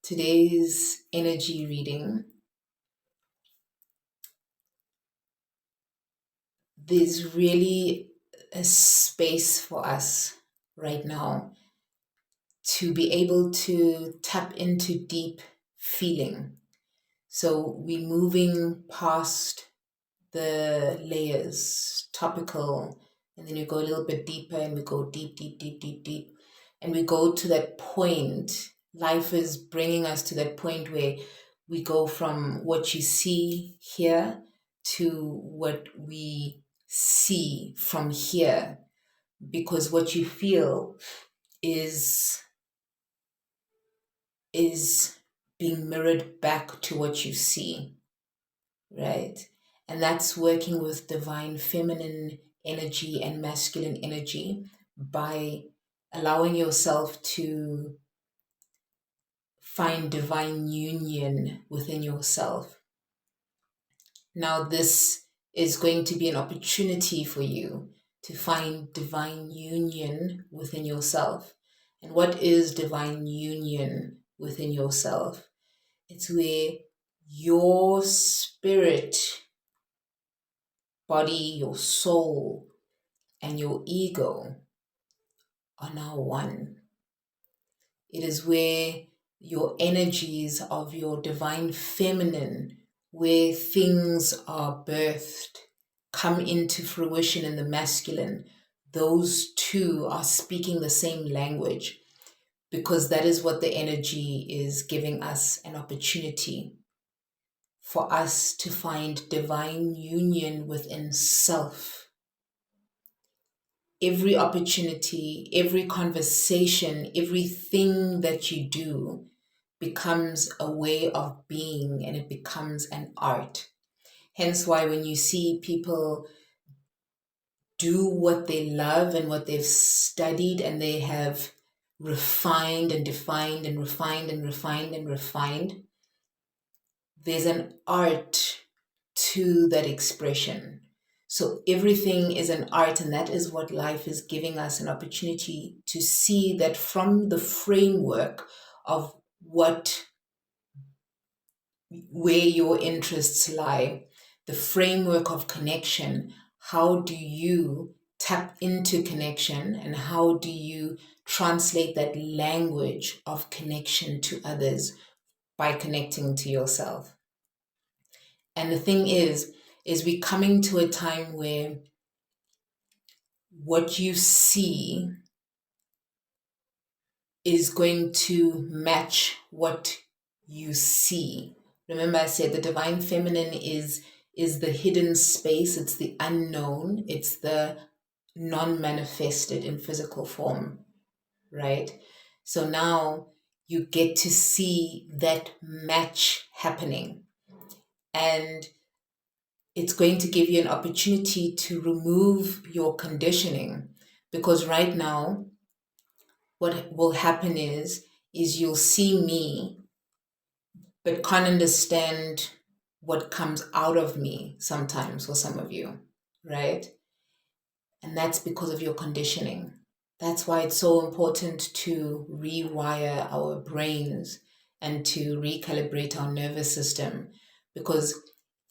Today's energy reading, there's really a space for us right now to be able to tap into deep feeling. So we're moving past the layers, topical, and then you go a little bit deeper and we go deep, deep, deep, deep, deep. And we go to that point. Life is bringing us to that point where we go from what you see here to what we see from here, because what you feel is being mirrored back to what you see, right? And that's working with divine feminine energy and masculine energy by allowing yourself to find divine union within yourself. Now, this is going to be an opportunity for you to find divine union within yourself. And what is divine union within yourself? It's where your spirit, body, your soul, and your ego are now one. It is where your energies of your divine feminine, where things are birthed, come into fruition in the masculine. Those two are speaking the same language, because that is what the energy is giving us, an opportunity for us to find divine union within self. Every opportunity, every conversation, everything that you do becomes a way of being, and it becomes an art. Hence why when you see people do what they love and what they've studied and they have refined and defined and refined and refined and refined, there's an art to that expression. So everything is an art, and that is what life is giving us, an opportunity to see that from the framework of where your interests lie, the framework of connection. How do you tap into connection, and how do you translate that language of connection to others by connecting to yourself? And the thing is we coming to a time where what you see is going to match what you see. Remember, I said the divine feminine is the hidden space, it's the unknown, it's the non-manifested in physical form, right? So now you get to see that match happening, and it's going to give you an opportunity to remove your conditioning, because right now what will happen is you'll see me but can't understand what comes out of me sometimes for some of you, right? And that's because of your conditioning. That's why it's so important to rewire our brains and to recalibrate our nervous system, because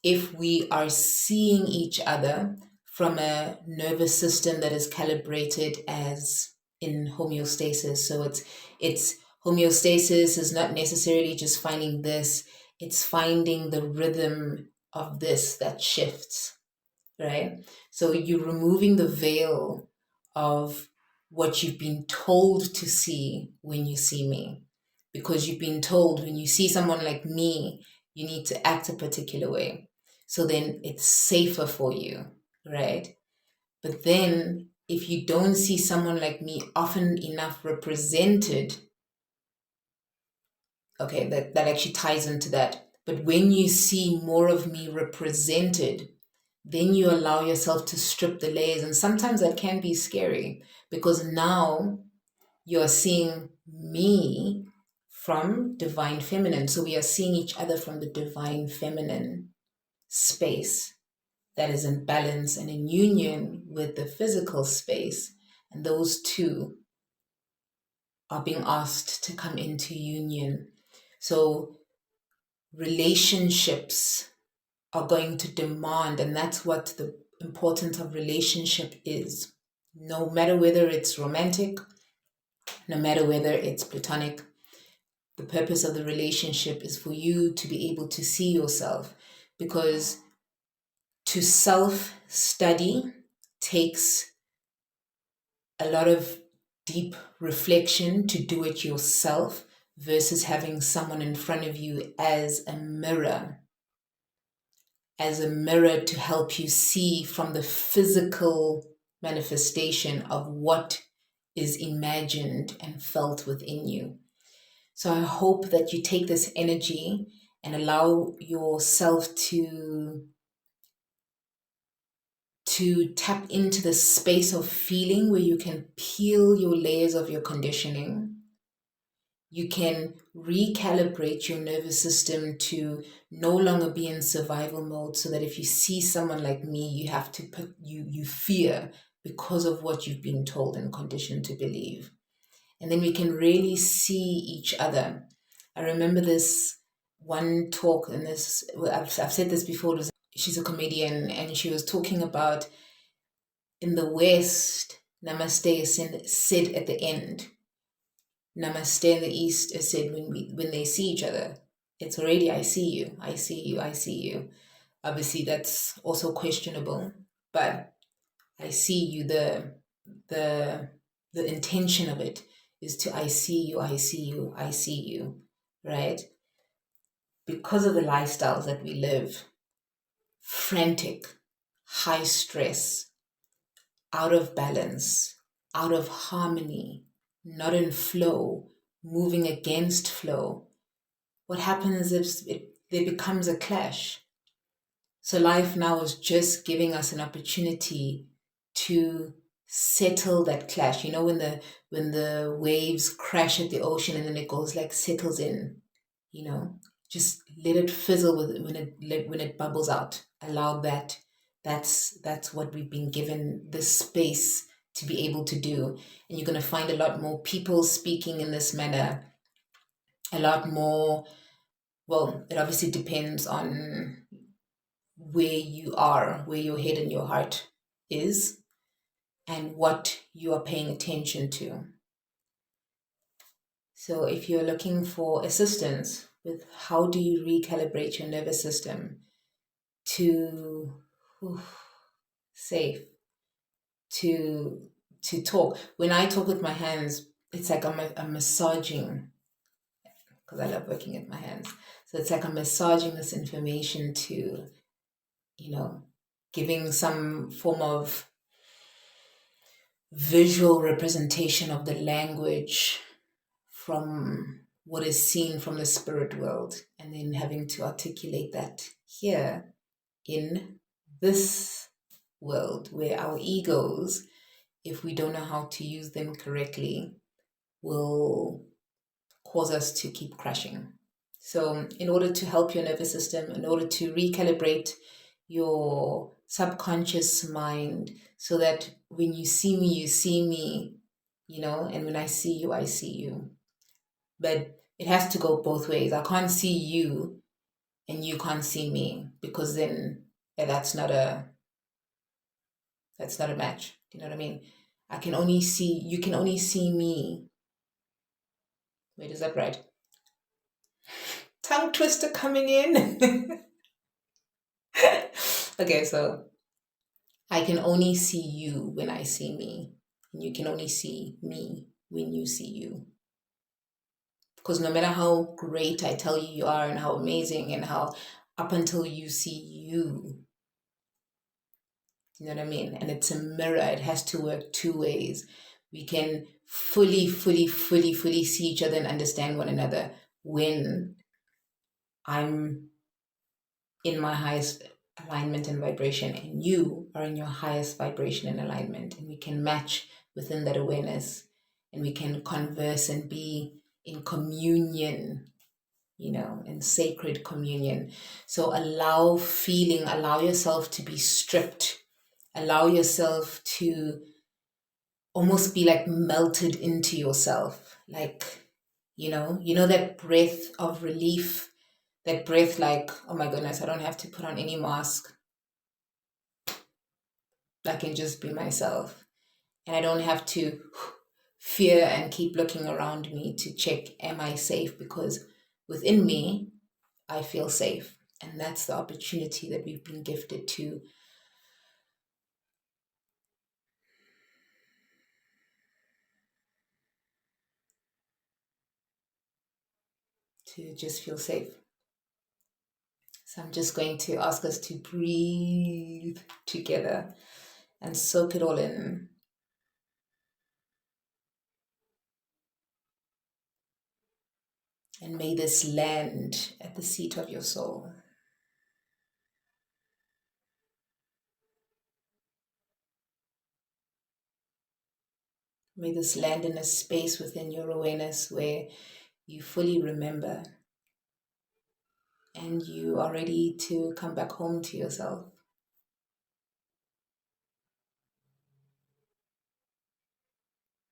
if we are seeing each other from a nervous system that is calibrated as in homeostasis, so it's homeostasis is not necessarily just finding this, it's finding the rhythm of this that shifts, right? So you're removing the veil of what you've been told to see when you see me, because you've been told when you see someone like me, you need to act a particular way. So then it's safer for you, right? But then if you don't see someone like me often enough represented, okay, that actually ties into that. But when you see more of me represented, then you allow yourself to strip the layers. And sometimes that can be scary, because now you're seeing me from divine feminine. So we are seeing each other from the divine feminine space that is in balance and in union with the physical space. And those two are being asked to come into union. So relationships are going to demand, and that's what the importance of relationship is. No matter whether it's romantic, no matter whether it's platonic, the purpose of the relationship is for you to be able to see yourself, because to self-study takes a lot of deep reflection to do it yourself versus having someone in front of you as a mirror to help you see from the physical manifestation of what is imagined and felt within you. So I hope that you take this energy and allow yourself to tap into the space of feeling where you can peel your layers of your conditioning. You can recalibrate your nervous system to no longer be in survival mode, so that if you see someone like me, you have to you fear because of what you've been told and conditioned to believe. And then we can really see each other. I remember this one talk, and I've said this before. She's a comedian, and she was talking about, in the West, namaste is said at the end. Namaste in the East is said when they see each other. It's already, I see you, I see you, I see you. Obviously, that's also questionable, but I see you. The intention of it is to I see you, I see you, I see you, right? Because of the lifestyles that we live, frantic, high stress, out of balance, out of harmony, not in flow, moving against flow, what happens is there becomes a clash. So life now is just giving us an opportunity to settle that clash. You know, when the waves crash at the ocean and then it goes like settles in, you know, just let it fizzle when it bubbles out. Allow that. That's what we've been given the space to be able to do. And you're going to find a lot more people speaking in this manner, a lot more. Well, it obviously depends on where you are, where your head and your heart is, and what you are paying attention to. So if you're looking for assistance with how do you recalibrate your nervous system to safe, to talk. When I talk with my hands, it's like I'm massaging, because I love working with my hands. So it's like I'm massaging this information to, giving some form of visual representation of the language from what is seen from the spirit world, and then having to articulate that here in this world, where our egos, if we don't know how to use them correctly, will cause us to keep crashing. So in order to help your nervous system, in order to recalibrate your subconscious mind, so that when you see me, and when I see you, I see you. But it has to go both ways. I can't see you and you can't see me, because then that's not a match. Do you know what I mean? You can only see me. Wait, is that right? Tongue twister coming in. Okay, so I can only see you when I see me, and you can only see me when you see you. Because no matter how great I tell you are, and how amazing, and how, up until you see you, you know what I mean? And it's a mirror. It has to work two ways. We can fully see each other and understand one another when I'm in my highest alignment and vibration, and you are in your highest vibration and alignment, and we can match within that awareness, and we can converse and be in communion, in sacred communion. So allow yourself to be stripped, allow yourself to almost be like melted into yourself. like, you know that breath of relief, that breath like, oh my goodness, I don't have to put on any mask. I can just be myself. And I don't have to fear and keep looking around me to check, am I safe? Because within me, I feel safe. And that's the opportunity that we've been gifted to just feel safe. So I'm just going to ask us to breathe together and soak it all in. And may this land at the seat of your soul. May this land in a space within your awareness where you fully remember and you are ready to come back home to yourself.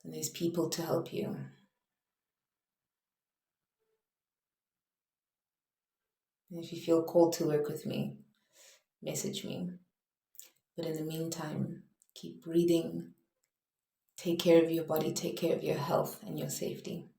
And there's people to help you. And if you feel called to work with me, message me. But in the meantime, keep breathing. Take care of your body, take care of your health and your safety.